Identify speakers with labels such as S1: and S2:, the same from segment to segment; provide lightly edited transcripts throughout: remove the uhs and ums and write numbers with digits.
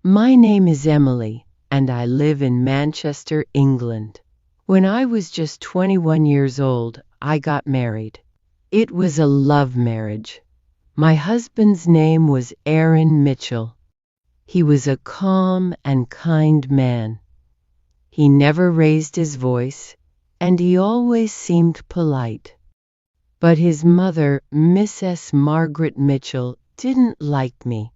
S1: My name is Emily, and I live in Manchester, England. When I was just 21 years old, I got married. It was a love marriage. My husband's name was Aaron Mitchell. He was a calm and kind man. He never raised his voice, and he always seemed polite. But his mother, Mrs. Margaret Mitchell, didn't like me.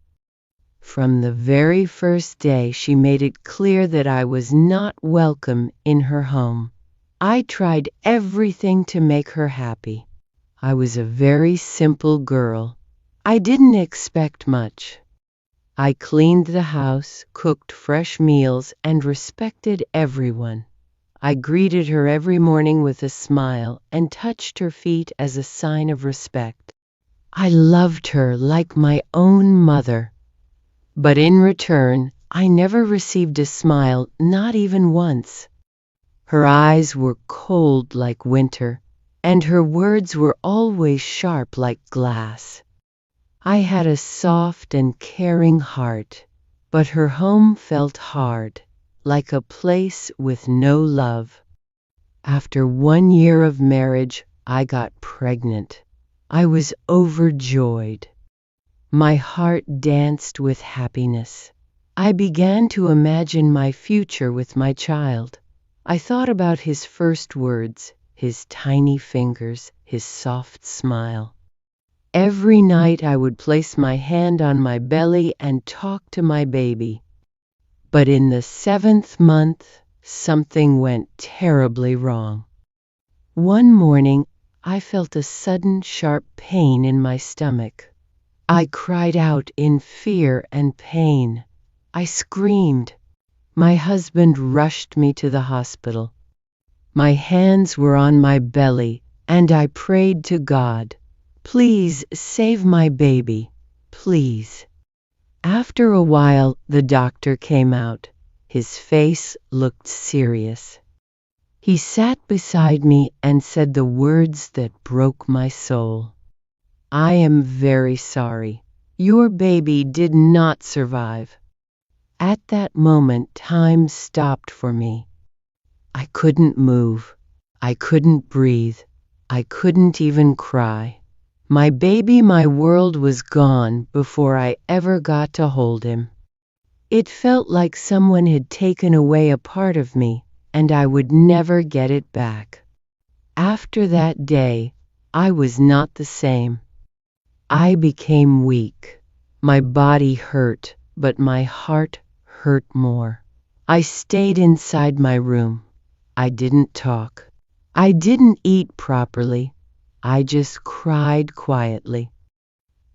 S1: From the very first day, she made it clear that I was not welcome in her home. I tried everything to make her happy. I was a very simple girl. I didn't expect much. I cleaned the house, cooked fresh meals, and respected everyone. I greeted her every morning with a smile and touched her feet as a sign of respect. I loved her like my own mother. But in return, I never received a smile, not even once. Her eyes were cold like winter, and her words were always sharp like glass. I had a soft and caring heart, but her home felt hard, like a place with no love. After 1 year of marriage, I got pregnant. I was overjoyed. My heart danced with happiness. I began to imagine my future with my child. I thought about his first words, his tiny fingers, his soft smile. Every night I would place my hand on my belly and talk to my baby. But in the 7th month, something went terribly wrong. One morning, I felt a sudden sharp pain in my stomach. I cried out in fear and pain. I screamed. My husband rushed me to the hospital. My hands were on my belly, and I prayed to God, "Please save my baby, please." After a while, the doctor came out. His face looked serious. He sat beside me and said the words that broke my soul. "I am very sorry. Your baby did not survive." At that moment, time stopped for me. I couldn't move. I couldn't breathe. I couldn't even cry. My baby, my world was gone before I ever got to hold him. It felt like someone had taken away a part of me, and I would never get it back. After that day, I was not the same. I became weak. My body hurt, but my heart hurt more. I stayed inside my room. I didn't talk. I didn't eat properly. I just cried quietly.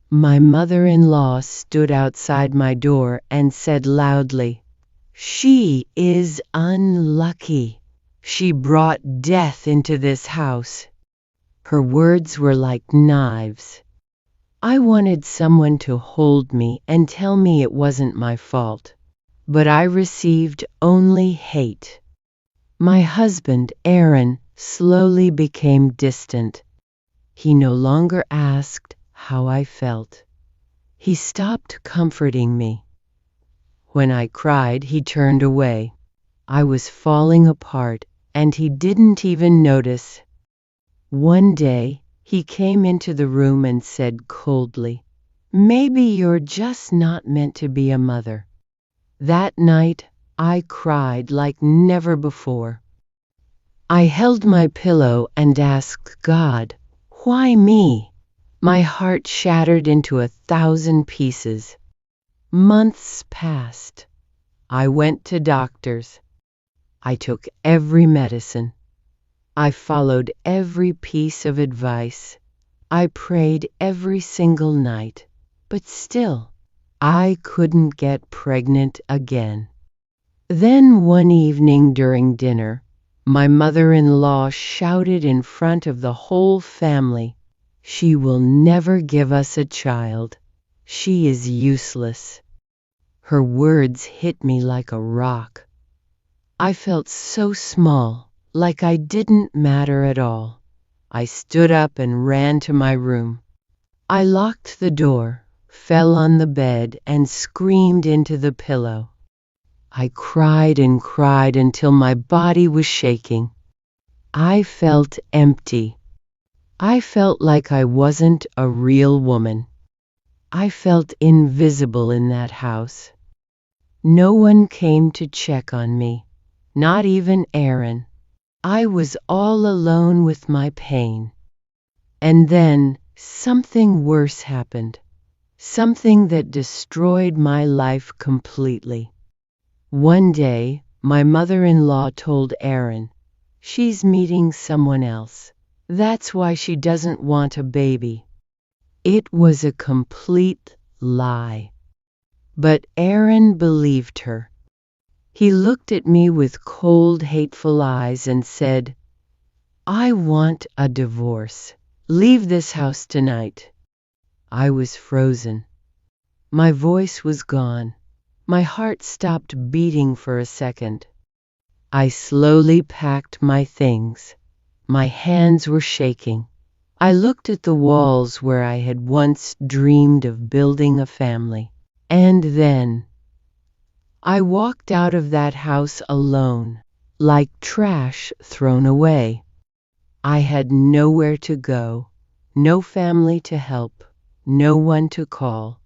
S1: My mother-in-law stood outside my door and said loudly, "She is unlucky. She brought death into this house." Her words were like knives. I wanted someone to hold me and tell me it wasn't my fault, but I received only hate. My husband, Aaron, slowly became distant. He no longer asked how I felt. He stopped comforting me. When I cried, he turned away. I was falling apart, and he didn't even notice. One day, he came into the room and said coldly, "Maybe you're just not meant to be a mother." That night, I cried like never before. I held my pillow and asked God, "Why me?" My heart shattered into 1,000 pieces. Months passed. I went to doctors. I took every medicine. I followed every piece of advice. I prayed every single night, but still, I couldn't get pregnant again. Then one evening during dinner, my mother-in-law shouted in front of the whole family, "She will never give us a child. She is useless." Her words hit me like a rock. I felt so small, like I didn't matter at all. I stood up and ran to my room. I locked the door, fell on the bed, and screamed into the pillow. I cried and cried until my body was shaking. I felt empty. I felt like I wasn't a real woman. I felt invisible in that house. No one came to check on me, not even Aaron. I was all alone with my pain. And then something worse happened, something that destroyed my life completely. One day, my mother-in-law told Aaron, "She's meeting someone else. That's why she doesn't want a baby." It was a complete lie. But Aaron believed her. He looked at me with cold, hateful eyes and said, "I want a divorce. Leave this house tonight." I was frozen. My voice was gone. My heart stopped beating for a second. I slowly packed my things. My hands were shaking. I looked at the walls where I had once dreamed of building a family. And then I walked out of that house alone, like trash thrown away. I had nowhere to go, no family to help, no one to call.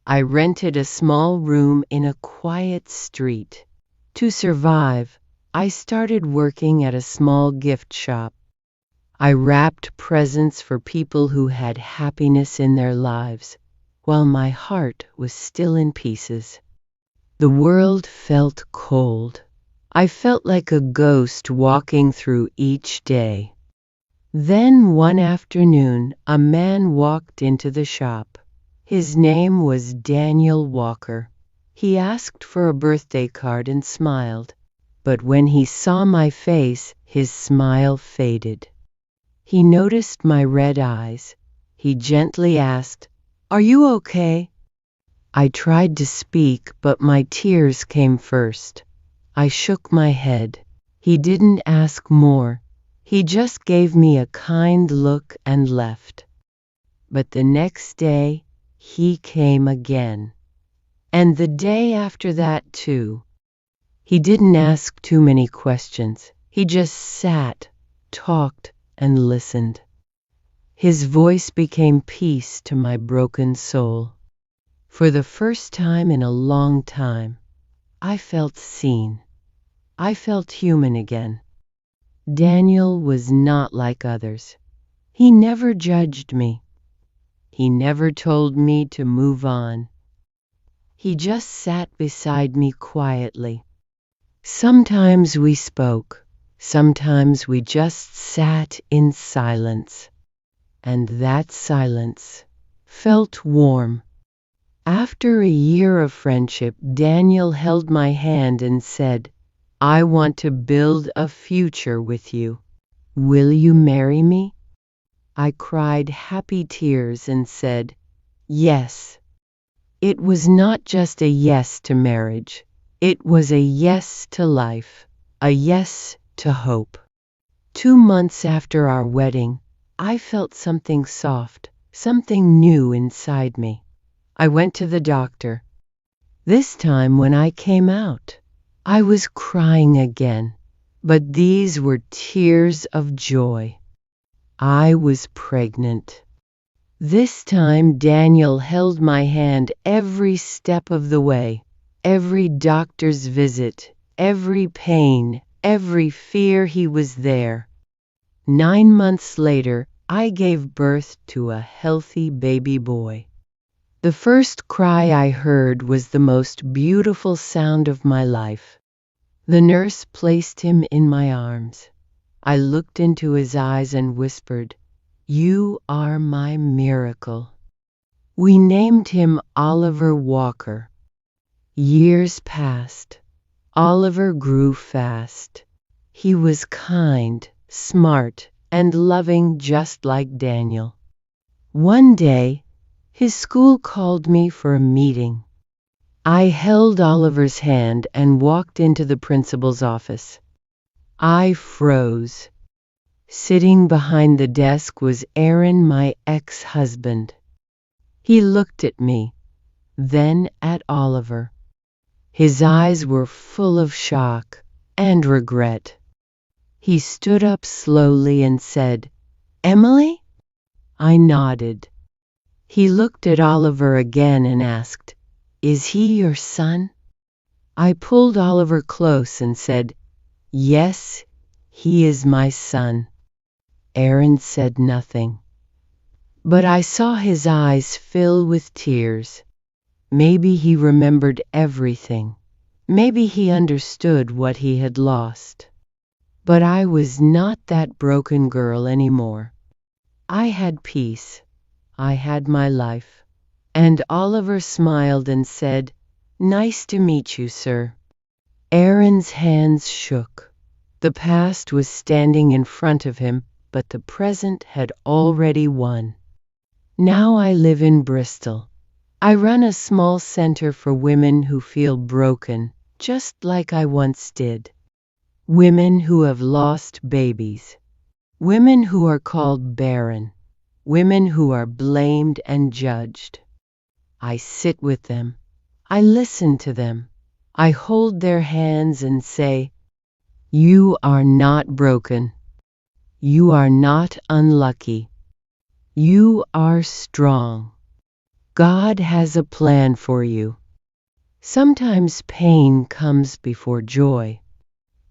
S1: I rented a small room in a quiet street. To survive, I started working at a small gift shop. I wrapped presents for people who had happiness in their lives, while my heart was still in pieces. The world felt cold. I felt like a ghost walking through each day. Then one afternoon, a man walked into the shop. His name was Daniel Walker. He asked for a birthday card and smiled. But when he saw my face, his smile faded. He noticed my red eyes. He gently asked, "Are you okay?" I tried to speak, but my tears came first. I shook my head. He didn't ask more. He just gave me a kind look and left. But the next day, he came again. And the day after that, too. He didn't ask too many questions. He just sat, talked, and listened. His voice became peace to my broken soul. For the first time in a long time, I felt seen. I felt human again. Daniel was not like others. He never judged me. He never told me to move on. He just sat beside me quietly. Sometimes we spoke. Sometimes we just sat in silence. And that silence felt warm. After a year of friendship, Daniel held my hand and said, "I want to build a future with you. Will you marry me?" I cried happy tears and said, "Yes." It was not just a yes to marriage. It was a yes to life, a yes to hope. 2 months after our wedding, I felt something soft, something new inside me. I went to the doctor. This time when I came out, I was crying again, but these were tears of joy. I was pregnant. This time Daniel held my hand every step of the way, every doctor's visit, every pain, every fear. He was there. 9 months later, I gave birth to a healthy baby boy. The first cry I heard was the most beautiful sound of my life. The nurse placed him in my arms. I looked into his eyes and whispered, "You are my miracle." We named him Oliver Walker. Years passed. Oliver grew fast. He was kind, smart, and loving just like Daniel. One day, his school called me for a meeting. I held Oliver's hand and walked into the principal's office. I froze. Sitting behind the desk was Aaron, my ex-husband. He looked at me, then at Oliver. His eyes were full of shock and regret. He stood up slowly and said, "Emily?" I nodded. He looked at Oliver again and asked, "Is he your son?" I pulled Oliver close and said, "Yes, he is my son." Aaron said nothing, but I saw his eyes fill with tears. Maybe he remembered everything. Maybe he understood what he had lost. But I was not that broken girl anymore. I had peace. I had my life. And Oliver smiled and said, "Nice to meet you, sir." Aaron's hands shook. The past was standing in front of him, but the present had already won. Now I live in Bristol. I run a small center for women who feel broken, just like I once did. Women who have lost babies. Women who are called barren. Women who are blamed and judged. I sit with them. I listen to them. I hold their hands and say, "You are not broken. You are not unlucky. You are strong. God has a plan for you." Sometimes pain comes before joy.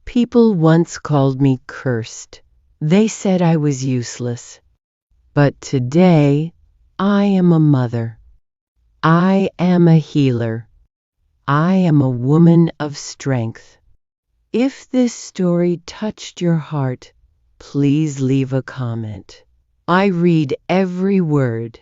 S1: People once called me cursed. They said I was useless. But today, I am a mother. I am a healer. I am a woman of strength. If this story touched your heart, please leave a comment. I read every word.